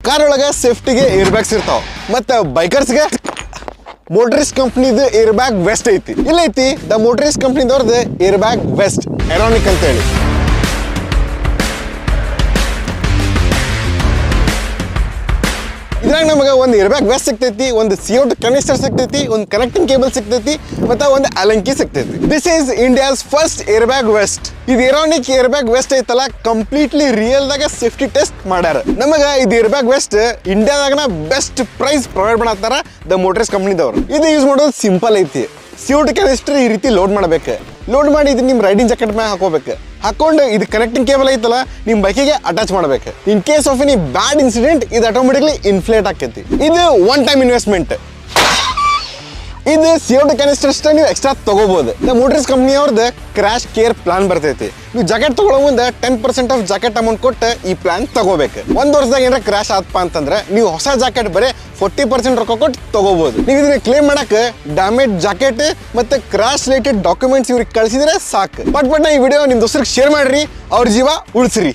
Car ಒಳಗೆ ಸೇಫ್ಟಿಗೆ air bags ಇರ್ತಾವ ಮತ್ತು ಬೈಕರ್ಸ್ಗೆ ಮೋಟರಿಸ್ ಕಂಪ್ನಿದು ಏರ್ ಬ್ಯಾಗ್ ವೆಸ್ಟ್ ಐತಿ. ಇಲ್ಲೈತಿ ದ ಮೋಟರಿಸ್ ಕಂಪ್ನಿದವ್ರದ್ದು ಏರ್ ಬ್ಯಾಗ್ ವೆಸ್ಟ್ ಐರಾನಿಕ್ ಅಂತ ಹೇಳಿ. ಇದ್ರಾಗ ನಮಗೆ ಒಂದು ಏರ್ ಬ್ಯಾಗ್ ವೆಸ್ಟ್ ಸಿಗ್ತೈತಿ, ಒಂದು CO2 ಕನಿಸ್ಟರ್ ಸಿಗ್ತೈತಿ, ಒಂದು ಕನೆಕ್ಟಿಂಗ್ ಕೇಬಲ್ ಸಿಗ್ತೈತಿ ಮತ್ತು ಒಂದು ಅಲಂಕಿ ಸಿಗ್ತೈತಿ. This is India's first air bag vest. ಇದು ಏರೋನಿಕ್ ಏರ್ ಬ್ಯಾಗ್ ವೆಸ್ಟ್ ಐತಲ್ಲ, ಕಂಪ್ಲೀಟ್ಲಿ ರಿಯಲ್ದಾಗ ಸೇಫ್ಟಿ ಟೆಸ್ಟ್ ಮಾಡ್ಯಾರ. ನಮಗೆ ಇದು ಏರ್ ಬ್ಯಾಗ್ ವೆಸ್ಟ್ ಇಂಡಿಯಾದಾಗನ ಬೆಸ್ಟ್ ಪ್ರೈಸ್ ಪ್ರೊವೈಡ್ ಮಾಡತ್ತಾರ ದ ಮೋಟರಿಸ್ ಕಂಪ್ನಿದವ್ರು. ಇದು ಯೂಸ್ ಮಾಡೋದು ಸಿಂಪಲ್ ಐತಿ. CO2 ಕ್ಯಾನಿಸ್ಟರ್ ಈ ರೀತಿ ಲೋಡ್ ಮಾಡ್ಬೇಕು. ಲೋಡ್ ಮಾಡಿ ಇದು ನಿಮ್ಮ ರೈಡಿಂಗ್ ಜಾಕೆಟ್ ಮ್ಯಾಗ ಹಾಕೋಬೇಕು. ಹಾಕೊಂಡು ಇದು ಕನೆಕ್ಟಿಂಗ್ ಕೇಬಲ್ ಐತಲ್ಲ ನಿಮ್ಮ ಬೈಕಿಗೆ ಅಟ್ಯಾಚ್ ಮಾಡಬೇಕು. In case of any bad incident ಇದು ಆಟೋಮೆಟಿಕ್ಲಿ ಇನ್ಫ್ಲೇಟ್ ಆಕೈತಿ. ಇದು ಒನ್ ಟೈಮ್ ಇನ್ವೆಸ್ಟ್ಮೆಂಟ್. ಇದು CO2 ಕ್ಯಾನಿಸ್ಟರ್ ಅಷ್ಟೇ ನೀವು ಎಕ್ಸ್ಟ್ರಾ ತಗೋಬಹುದು. ದ ಮೋಟರಿಸ್ ಕಂಪ್ನಿ ಅವ್ರದ್ದು ಕ್ರಾಶ್ ಕೇರ್ ಪ್ಲಾನ್ ಬರ್ತೈತಿ. ನೀವು ಜಾಕೆಟ್ ತಗೊಳ್ಳೋ ಮುಂದೆ 10% ಆಫ್ ಜಾಕೆಟ್ ಅಮೌಂಟ್ ಕೊಟ್ಟು ಈ ಪ್ಲಾನ್ ತಗೋಬೇಕು. ಒಂದು ವರ್ಷದಾಗ ಏನಾರ ಕ್ರಾಶ್ ಆತ್ಪ ಅಂತಂದ್ರೆ ನೀವು ಹೊಸ ಜಾಕೆಟ್ ಬರೀ 40% ರೊಕ್ಕ ಕೊಟ್ಟು ತಗೋಬಹುದು. ನೀವು ಇದನ್ನ ಕ್ಲೇಮ್ ಮಾಡಕ್ಕೆ ಡ್ಯಾಮೇಜ್ ಜಾಕೆಟ್ ಮತ್ತೆ ಕ್ರಾಶ್ ರಿಲೇಟೆಡ್ ಡಾಕ್ಯುಮೆಂಟ್ಸ್ ಇವ್ರಿಗೆ ಕಳಿಸಿದ್ರೆ ಸಾಕು. ಪಟ್ ಈ ವಿಡಿಯೋ ನಿಮ್ಮ ದೋಸ್ತರಿಗೆ ಶೇರ್ ಮಾಡ್ರಿ, ಅವ್ರ ಜೀವ ಉಳಿಸ್ರಿ.